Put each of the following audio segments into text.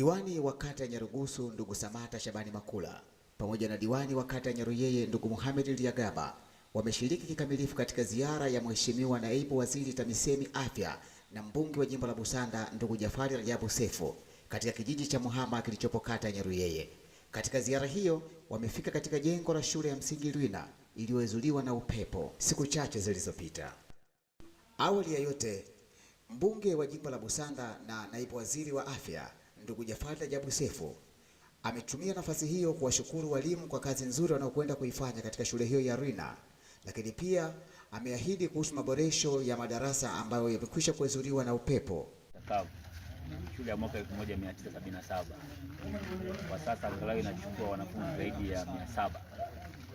Diwani wa kata ya Nyarugusu ndugu Samata Shabani Makula pamoja na diwani wa kata ya Nyaruyeye ndugu Mohamed Liagaba wameshiriki kikamilifu katika ziara ya Mheshimiwa Naibu Waziri TAMISEMI Afya na mbunge wa jimbo la Busanda ndugu Jafari Rajabu Sefu katika kijiji cha Muhama kilichopo kata ya Nyaruyeye. Katika ziara hiyo wamefika katika jengo la shule ya msingi Rwina iliyoezuliwa na upepo siku chache zilizopita. Awali ya yote, mbunge wa jimbo la Busanda na naibu waziri wa afya ndugu Jafari Rajabu Sefu ametumia nafasi hiyo kuwashukuru walimu kwa kazi nzuri wanaokwenda kuifanya katika shule hiyo ya Rwina, lakini pia ameahidi kuhusu maboresho ya madarasa ambayo yamekwisha kuezuliwa na upepo. Shule ya mwaka 1977 kwa sasa angalau inachukua wanafunzi zaidi ya 700.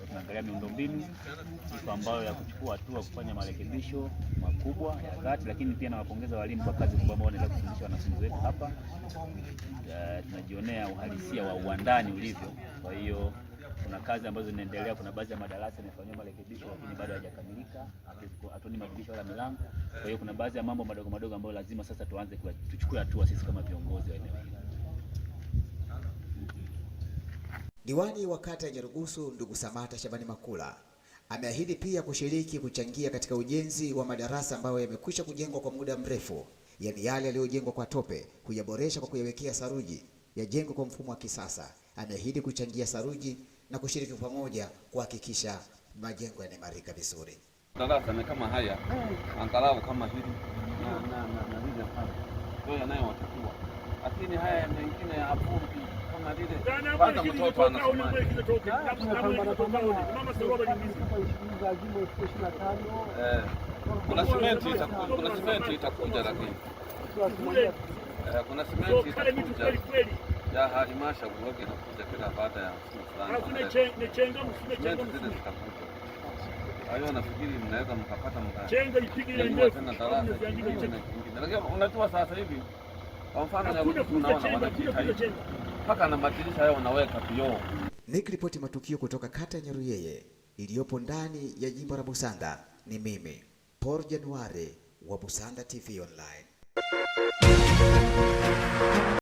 Tunaangalia miundombinu iko ambayo ya kuchukua hatua kufanya marekebisho makubwa ya dhati, lakini pia nawapongeza walimu kwa kazi kubwa ambayo wanaendelea kufundisha wanafunzi wetu hapa. Tunajionea uhalisia wa uandani ulivyo. Kwa hiyo kuna kazi ambazo zinaendelea, kuna baadhi ya madarasa yanafanywa marekebisho lakini bado hayajakamilika, hatuni madirisha wala milango. Kwa hiyo kuna baadhi ya mambo madogo madogo ambayo lazima sasa tuchukue hatua sisi kama viongozi wa eneo hili. Diwani wa kata ya Nyarugusu ndugu Samata Shabani Makula ameahidi pia kuchangia katika ujenzi wa madarasa ambayo yamekwisha kujengwa kwa muda mrefu, yaani yale yaliyojengwa kwa tope, kuyaboresha kwa kuyawekea saruji, yajengwe kwa mfumo wa kisasa. Ameahidi kuchangia saruji na kushiriki pamoja kuhakikisha majengo yanaimarika vizuri. Darasa ni kama haya, angalau kama hili na hili hapa ndio yanayotakiwa, lakini haya mengine ya vumbi kama vile kwanza mtoto anasoma. Kuna simenti itakuja, lakini kuna simenti itakuja ya halimasha kuoge inakuja kila baada ya fulani. Hayo nafikiri mnaweza mkapata chenga ipige ile ndefu tena darasa nyingine. Lakini unajua sasa hivi kwa mfano unaona wanapita hivi mpaka na madirisha hayo wanaweka vioo. Nikiripoti matukio kutoka kata ya Nyaruyeye iliyopo ndani ya jimbo la Busanda, ni mimi Paul January wa Busanda TV Online.